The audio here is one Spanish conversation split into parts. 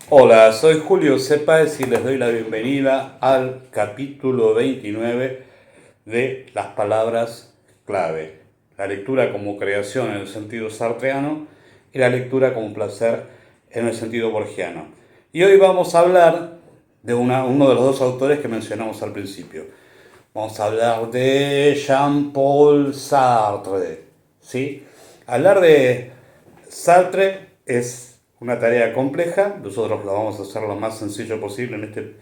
Hola, soy Julio Cepáez y les doy la bienvenida al capítulo 29 de Las palabras clave. La lectura como creación en el sentido sartreano y la lectura como placer en el sentido borgiano. Y hoy vamos a hablar de uno de los dos autores que mencionamos al principio. Vamos a hablar de Jean-Paul Sartre. ¿Sí? Hablar de Sartre es una tarea compleja, nosotros lo vamos a hacer lo más sencillo posible en este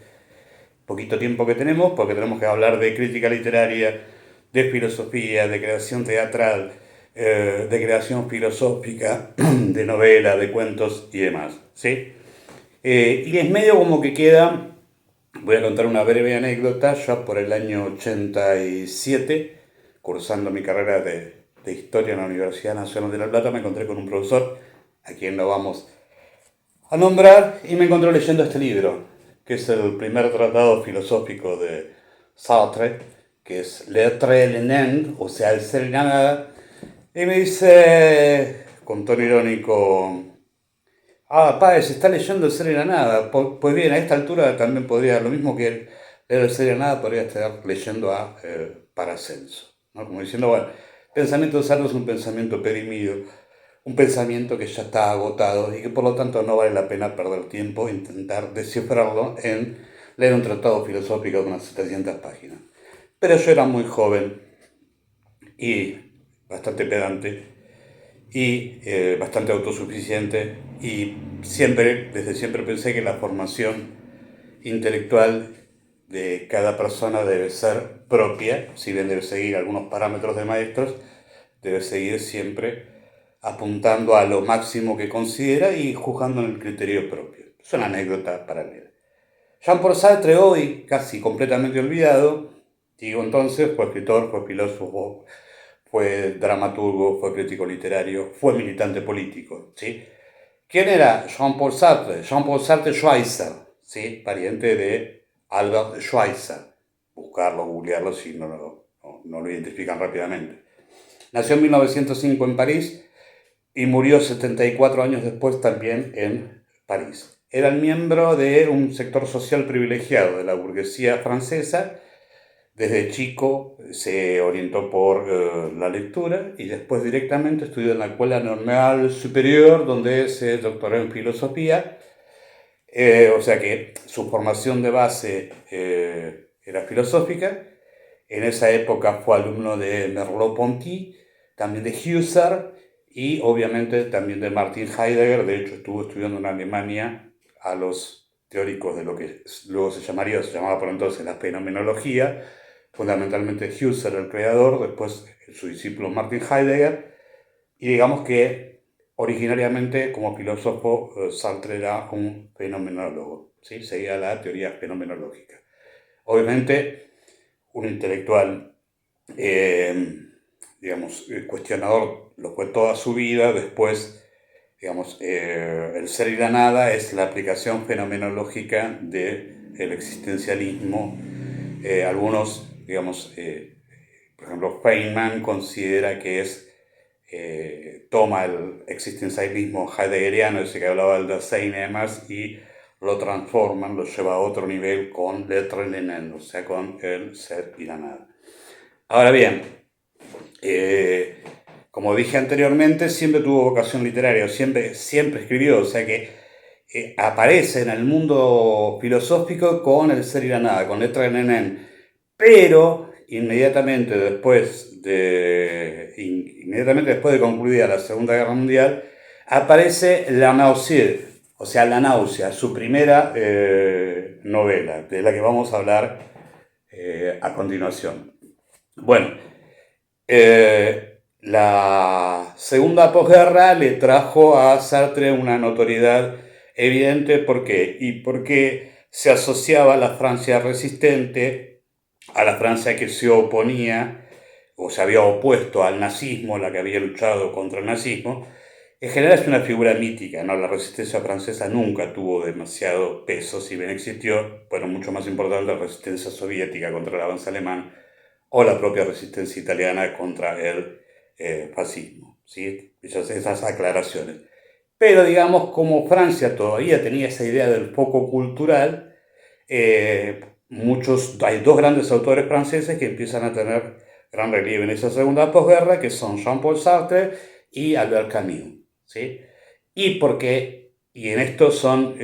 poquito tiempo que tenemos, porque tenemos que hablar de crítica literaria, de filosofía, de creación teatral, de creación filosófica, de novela, de cuentos y demás. ¿Sí? Y es medio como que queda, voy a contar una breve anécdota, ya por el año 87, cursando mi carrera de Historia en la Universidad Nacional de La Plata, me encontré con un profesor a quien lo vamos a nombrar y me encontré leyendo este libro, que es el primer tratado filosófico de Sartre, que es L'être et le nain, o sea, el ser y la nada, y me dice, con tono irónico, padre, se está leyendo el ser y la nada. Pues bien, a esta altura también podría, lo mismo que leer el ser y la nada, podría estar leyendo a Paracelso, ¿no? Como diciendo, bueno, pensamiento de Sartre es un pensamiento perimido, un pensamiento que ya está agotado y que por lo tanto no vale la pena perder tiempo e intentar descifrarlo en leer un tratado filosófico de unas 700 páginas. Pero yo era muy joven y bastante pedante y bastante autosuficiente y desde siempre pensé que la formación intelectual de cada persona debe ser propia, si bien debe seguir algunos parámetros de maestros, debe seguir siempre apuntando a lo máximo que considera y juzgando en el criterio propio. Es una anécdota paralela. Jean-Paul Sartre, hoy casi completamente olvidado, digo entonces, fue escritor, fue filósofo, fue dramaturgo, fue crítico literario, fue militante político. ¿Sí? ¿Quién era Jean-Paul Sartre? Jean-Paul Sartre Schweitzer, ¿sí? Pariente de Albert Schweitzer. Buscarlo, googlearlo si no lo identifican rápidamente. Nació en 1905 en París y murió 74 años después también en París. Era el miembro de un sector social privilegiado de la burguesía francesa. Desde chico se orientó por la lectura y después directamente estudió en la Escuela Normal Superior, donde se doctoró en filosofía. O sea que su formación de base era filosófica. En esa época fue alumno de Merleau-Ponty, también de Husserl y obviamente también de Martin Heidegger. De hecho, estuvo estudiando en Alemania a los teóricos de lo que luego se llamaba por entonces la fenomenología, fundamentalmente Husserl, el creador, después su discípulo Martin Heidegger, y digamos que originariamente como filósofo Sartre era un fenomenólogo, ¿sí? Seguía la teoría fenomenológica. Obviamente un intelectual, digamos, cuestionador, lo fue toda su vida. Después, digamos, el ser y la nada es la aplicación fenomenológica del existencialismo. Algunos, digamos, por ejemplo, Feynman considera que toma el existencialismo heideggeriano, ese que hablaba del Dasein y demás, y lo transforman, lo lleva a otro nivel con L'être et le nain, o sea, con el ser y la nada. Ahora bien, como dije anteriormente, siempre tuvo vocación literaria, siempre escribió, o sea que aparece en el mundo filosófico con el ser y la nada, con L'être et le nain, pero inmediatamente después de concluida la Segunda Guerra Mundial, aparece La Nausée, o sea, La náusea, su primera novela, de la que vamos a hablar a continuación. Bueno, la segunda posguerra le trajo a Sartre una notoriedad evidente. ¿Por qué? Y porque se asociaba a la Francia resistente, a la Francia que se oponía o se había opuesto al nazismo, la que había luchado contra el nazismo. En general es una figura mítica, ¿no? La resistencia francesa nunca tuvo demasiado peso, si bien existió, pero mucho más importante la resistencia soviética contra el avance alemán o la propia resistencia italiana contra el fascismo, ¿sí? Esas aclaraciones. Pero digamos, como Francia todavía tenía esa idea del foco cultural, hay dos grandes autores franceses que empiezan a tener gran relieve en esa segunda posguerra, que son Jean-Paul Sartre y Albert Camus, ¿sí? Y en esto son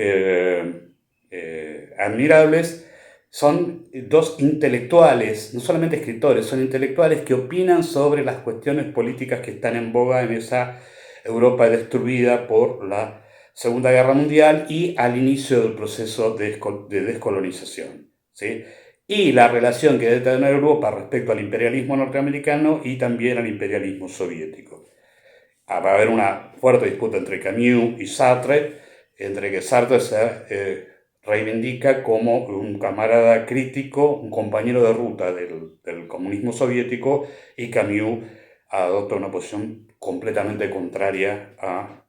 admirables, son dos intelectuales, no solamente escritores, son intelectuales que opinan sobre las cuestiones políticas que están en boga en esa Europa destruida por la Segunda Guerra Mundial y al inicio del proceso de descolonización, ¿sí? Y la relación que debe tener Europa respecto al imperialismo norteamericano y también al imperialismo soviético. Va a haber una fuerte disputa entre Camus y Sartre, entre que Sartre se reivindica como un camarada crítico, un compañero de ruta del comunismo soviético, y Camus adopta una posición completamente contraria a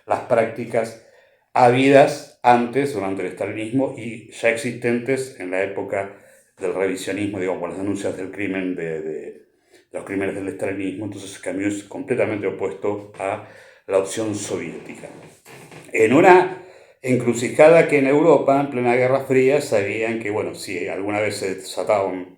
las prácticas habidas antes, durante el estalinismo, y ya existentes en la época del revisionismo, digamos, con las denuncias del crimen de los crímenes del estalinismo. Entonces Camus es completamente opuesto a la opción soviética. En una encrucijada que en Europa, en plena Guerra Fría, sabían que, bueno, si alguna vez se desataba un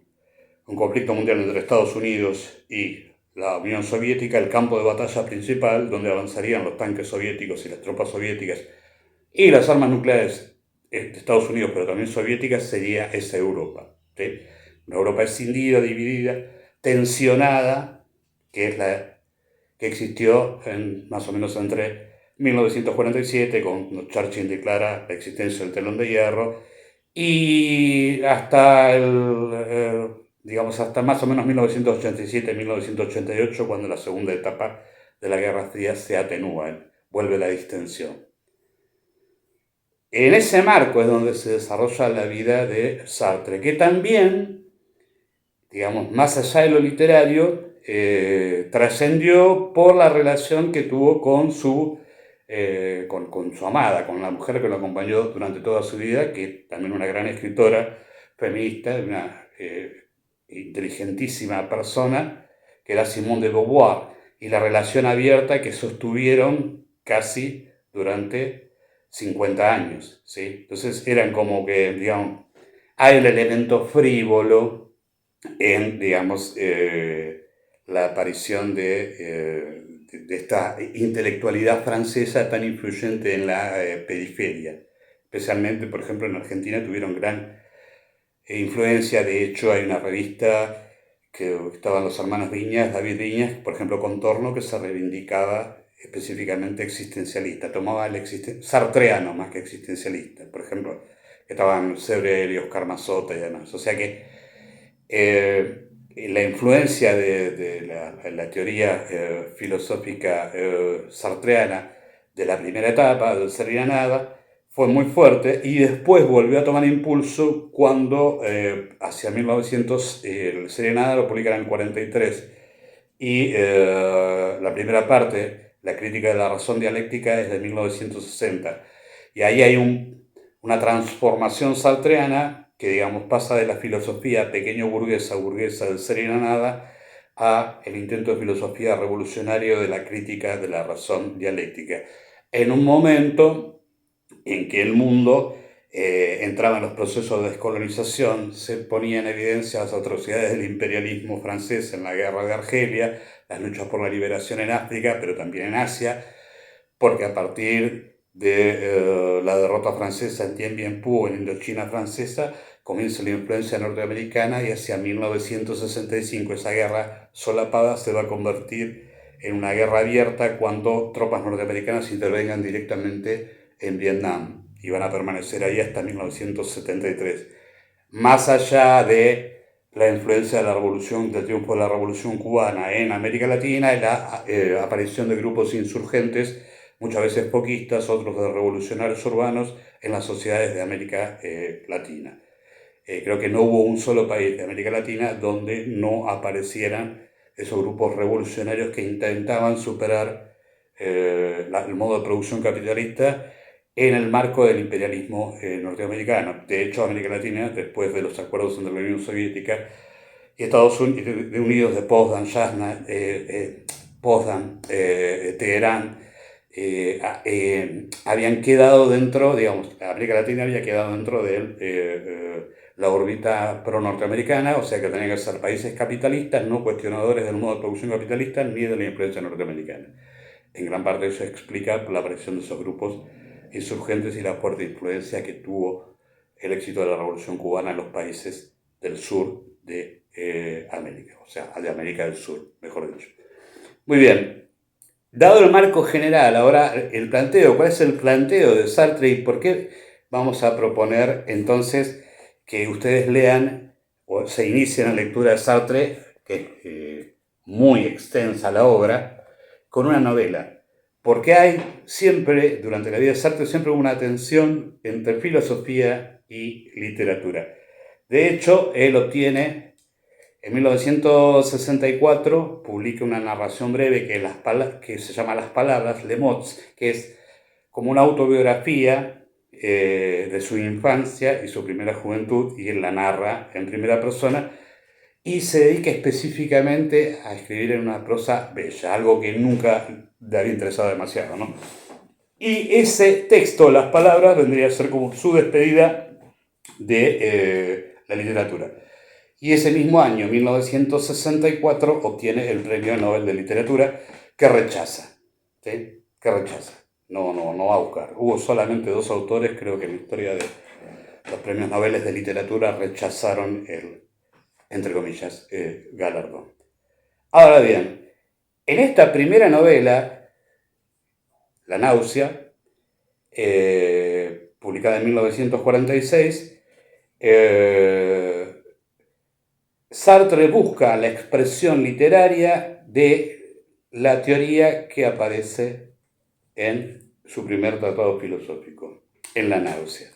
conflicto mundial entre Estados Unidos y la Unión Soviética, el campo de batalla principal, donde avanzarían los tanques soviéticos y las tropas soviéticas y las armas nucleares de Estados Unidos, pero también soviéticas, sería esa Europa, ¿sí? Una Europa escindida, dividida, tensionada, que es la que existió más o menos entre 1947, cuando Churchill declara la existencia del telón de hierro, y hasta digamos, hasta más o menos 1987-1988, cuando la segunda etapa de la Guerra Fría se atenúa, vuelve la distensión. En ese marco es donde se desarrolla la vida de Sartre, que también, digamos, más allá de lo literario, trascendió por la relación que tuvo con su amada, con la mujer que lo acompañó durante toda su vida, que también una gran escritora feminista, una inteligentísima persona, que era Simone de Beauvoir, y la relación abierta que sostuvieron casi durante 50 años, ¿sí? Entonces eran como que, digamos, hay el elemento frívolo en, digamos, la aparición de esta intelectualidad francesa tan influyente en la periferia. Especialmente, por ejemplo, en Argentina tuvieron gran influencia. De hecho, hay una revista que estaban los hermanos Viñas, David Viñas, por ejemplo, Contorno, que se reivindicaba específicamente existencialista, tomaba el sartreano más que existencialista. Por ejemplo, estaban Sebrel y Oscar Mazota y demás. O sea que la influencia de la teoría filosófica sartreana de la primera etapa, del ser y la nada, fue muy fuerte, y después volvió a tomar impulso cuando hacia 1900 el ser y la nada lo publicaron en 43, y la primera parte, la crítica de la razón dialéctica, es de 1960, y ahí hay una transformación sartreana que, digamos, pasa de la filosofía pequeño burguesa del ser y la nada a el intento de filosofía revolucionario de la crítica de la razón dialéctica, en un momento en que el mundo entraba en los procesos de descolonización. Se ponía en evidencia las atrocidades del imperialismo francés en la guerra de Argelia, las luchas por la liberación en África, pero también en Asia, porque a partir de la derrota francesa en Dien Bien Phu, en Indochina francesa, comienza la influencia norteamericana, y hacia 1965 esa guerra solapada se va a convertir en una guerra abierta cuando tropas norteamericanas intervengan directamente en Vietnam, y van a permanecer ahí hasta 1973. Más allá de la influencia de la revolución, del triunfo de la revolución cubana en América Latina, y la aparición de grupos insurgentes, muchas veces poquistas, otros de revolucionarios urbanos, en las sociedades de América Latina. Creo que no hubo un solo país de América Latina donde no aparecieran esos grupos revolucionarios que intentaban superar el modo de producción capitalista en el marco del imperialismo norteamericano. De hecho, América Latina, después de los acuerdos entre la Unión Soviética y Estados Unidos de Potsdam, Teherán, habían quedado dentro, digamos, América Latina había quedado dentro de la órbita pro-norteamericana, o sea que tenían que ser países capitalistas, no cuestionadores del modo de producción capitalista ni de la influencia norteamericana. En gran parte eso explica la aparición de esos grupos insurgentes y la fuerte influencia que tuvo el éxito de la Revolución Cubana en los países del sur de América, o sea, de América del Sur, mejor dicho. Muy bien. Dado el marco general, ahora el planteo, ¿cuál es el planteo de Sartre y por qué vamos a proponer entonces que ustedes lean o se inicien la lectura de Sartre, que es muy extensa la obra, con una novela? Porque hay siempre, durante la vida de Sartre, siempre una tensión entre filosofía y literatura. De hecho, él obtiene en 1964 publica una narración breve que se llama Las Palabras, Les Mots, que es como una autobiografía de su infancia y su primera juventud, y él la narra en primera persona, y se dedica específicamente a escribir en una prosa bella, algo que nunca le había interesado demasiado, ¿no? Y ese texto, Las Palabras, vendría a ser como su despedida de la literatura. Y ese mismo año, 1964, obtiene el Premio Nobel de Literatura que rechaza. ¿Sí? Que rechaza. No va a buscar. Hubo solamente 2 autores, creo que en la historia de los premios Nobel de Literatura rechazaron el, entre comillas, galardón. Ahora bien, en esta primera novela, La náusea, publicada en 1946, Sartre busca la expresión literaria de la teoría que aparece en su primer tratado filosófico, en La náusea.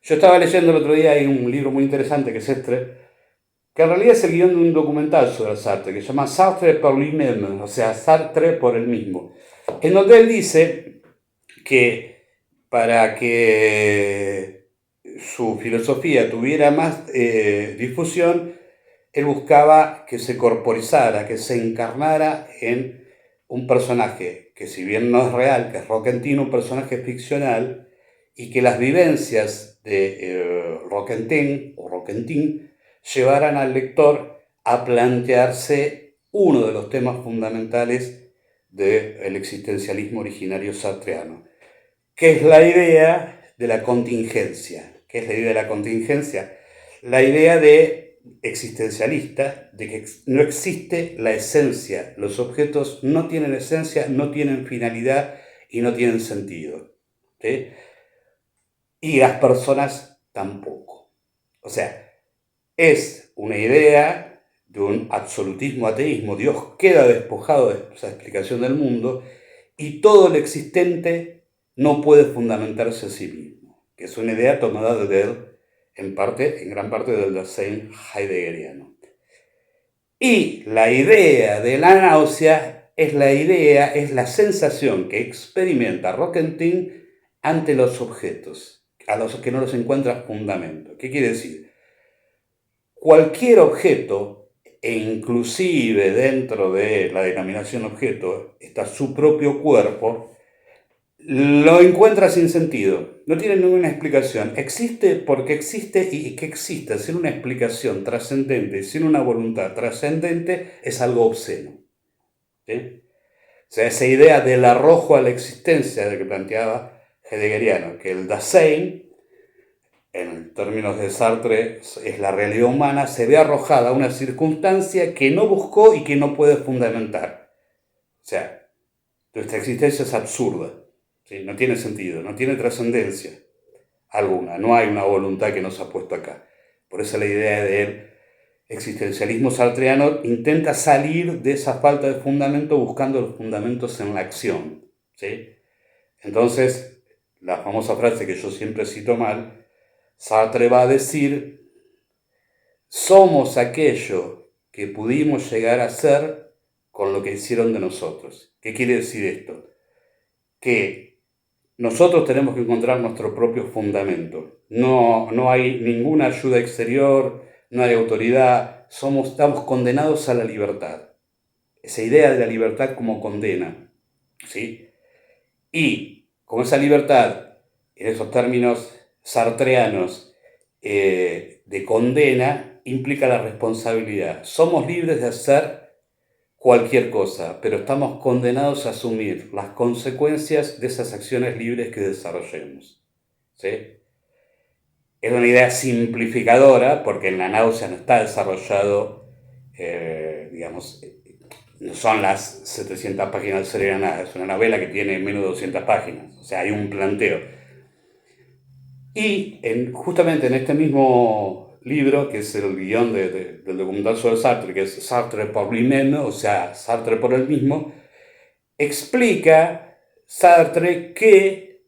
Yo estaba leyendo el otro día, hay un libro muy interesante que es este, que en realidad es el guión de un documental sobre Sartre, que se llama Sartre por lui-même, o sea, Sartre por él mismo, en donde él dice que para que su filosofía tuviera más difusión, él buscaba que se corporizara, que se encarnara en un personaje que, si bien no es real, que es Roquentin, un personaje ficcional, y que las vivencias de Roquentin llevaran al lector a plantearse uno de los temas fundamentales del existencialismo originario sartreano, que es la idea de la contingencia. ¿Qué es la idea de la contingencia? La idea de existencialista de que no existe la esencia. Los objetos no tienen esencia, no tienen finalidad y no tienen sentido. ¿Sí? Y las personas tampoco. O sea, es una idea de un absolutismo ateísmo. Dios queda despojado de esa explicación del mundo y todo lo existente no puede fundamentarse a sí mismo. Que es una idea tomada de él en gran parte del Dasein heideggeriano. Y la idea de la náusea es la sensación que experimenta Roquentin ante los objetos, a los que no los encuentra fundamento. ¿Qué quiere decir? Cualquier objeto, e inclusive dentro de la denominación objeto, está su propio cuerpo, lo encuentra sin sentido, no tiene ninguna explicación. Existe porque existe, y que exista sin una explicación trascendente, sin una voluntad trascendente, es algo obsceno. ¿Sí? O sea, esa idea del arrojo a la existencia de que planteaba heideggeriano, que el Dasein, en términos de Sartre, es la realidad humana, se ve arrojada a una circunstancia que no buscó y que no puede fundamentar. O sea, nuestra existencia es absurda. ¿Sí? No tiene sentido, no tiene trascendencia alguna, no hay una voluntad que nos ha puesto acá. Por eso la idea del existencialismo sartreano intenta salir de esa falta de fundamento buscando los fundamentos en la acción. ¿Sí? Entonces, la famosa frase que yo siempre cito mal, Sartre va a decir: somos aquello que pudimos llegar a ser con lo que hicieron de nosotros. ¿Qué quiere decir esto? Que nosotros tenemos que encontrar nuestro propio fundamento. No hay ninguna ayuda exterior, no hay autoridad, estamos condenados a la libertad. Esa idea de la libertad como condena, ¿sí? Y como esa libertad, en esos términos sartreanos de condena, implica la responsabilidad. Somos libres de hacer cualquier cosa, pero estamos condenados a asumir las consecuencias de esas acciones libres que desarrollemos. ¿Sí? Es una idea simplificadora, porque en la náusea no está desarrollado, digamos, no son las 700 páginas de Serenidad, es una novela que tiene menos de 200 páginas, o sea, hay un planteo. Y justamente en este mismo libro, que es el guión del documental sobre Sartre, que es Sartre por lui-même, o sea, Sartre por él mismo, explica Sartre que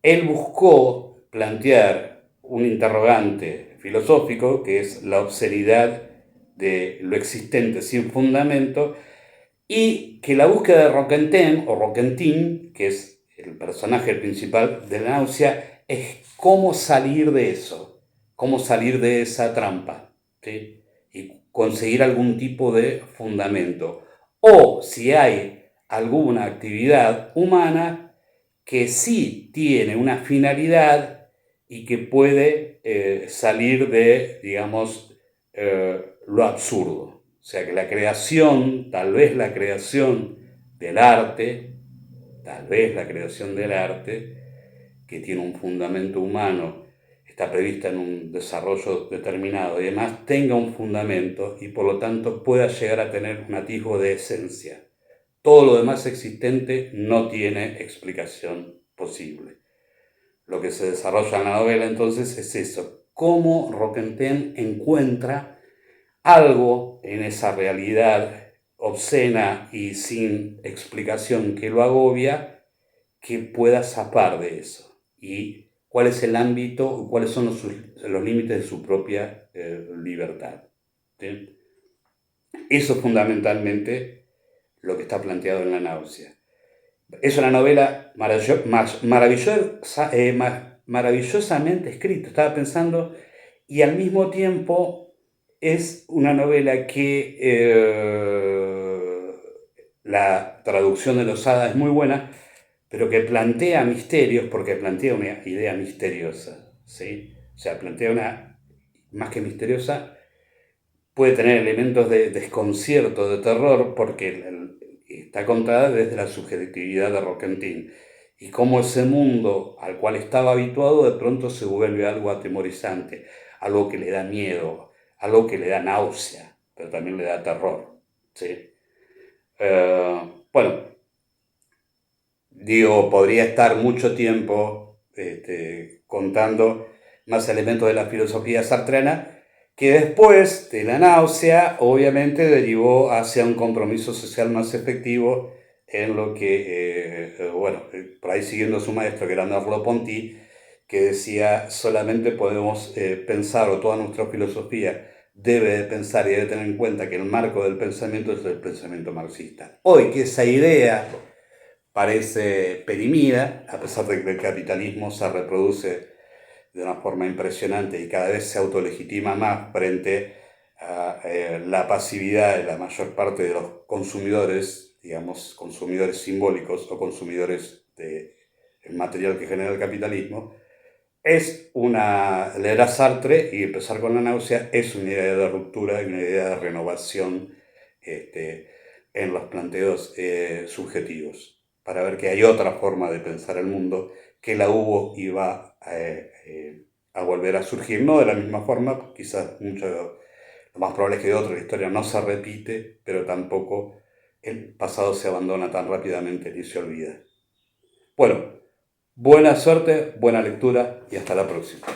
él buscó plantear un interrogante filosófico, que es la obscenidad de lo existente sin fundamento, y que la búsqueda de Roquentin, o Roquentin, que es el personaje principal de la náusea, es cómo salir de eso, cómo salir de esa trampa, ¿sí? Y conseguir algún tipo de fundamento. O si hay alguna actividad humana que sí tiene una finalidad y que puede salir de, digamos, lo absurdo. O sea que la creación, tal vez la creación del arte, que tiene un fundamento humano, está prevista en un desarrollo determinado y además tenga un fundamento y por lo tanto pueda llegar a tener un atisbo de esencia. Todo lo demás existente no tiene explicación posible. Lo que se desarrolla en la novela entonces es eso, cómo Roquentin encuentra algo en esa realidad obscena y sin explicación que lo agobia, que pueda zafar de eso. Y cuál es el ámbito, cuáles son los límites de su propia libertad. ¿Sí? Eso es fundamentalmente lo que está planteado en La náusea. Es una novela maravillosamente escrita, estaba pensando, y al mismo tiempo es una novela que la traducción de Losada es muy buena, pero que plantea misterios, porque plantea una idea misteriosa, ¿sí? O sea, plantea una, más que misteriosa, puede tener elementos de desconcierto, de terror, porque está contada desde la subjetividad de Roquentin. Y cómo ese mundo al cual estaba habituado de pronto se vuelve algo atemorizante, algo que le da miedo, algo que le da náusea, pero también le da terror. ¿Sí? Bueno, digo, podría estar mucho tiempo contando más elementos de la filosofía sartreana, que después de la náusea, obviamente derivó hacia un compromiso social más efectivo en lo que, por ahí siguiendo a su maestro, que era Merleau-Ponty, que decía, solamente podemos pensar, o toda nuestra filosofía debe de pensar y debe tener en cuenta que el marco del pensamiento es el pensamiento marxista. Hoy que esa idea parece perimida, a pesar de que el capitalismo se reproduce de una forma impresionante y cada vez se autolegitima más frente a la pasividad de la mayor parte de los consumidores, digamos, consumidores simbólicos o consumidores del material que genera el capitalismo. Leer a Sartre y empezar con La náusea es una idea de ruptura y una idea de renovación en los planteos subjetivos, para ver que hay otra forma de pensar el mundo, que la hubo y va a volver a surgir, no de la misma forma, quizás lo más probable es que de otra la historia no se repite, pero tampoco el pasado se abandona tan rápidamente ni se olvida. Bueno, buena suerte, buena lectura y hasta la próxima.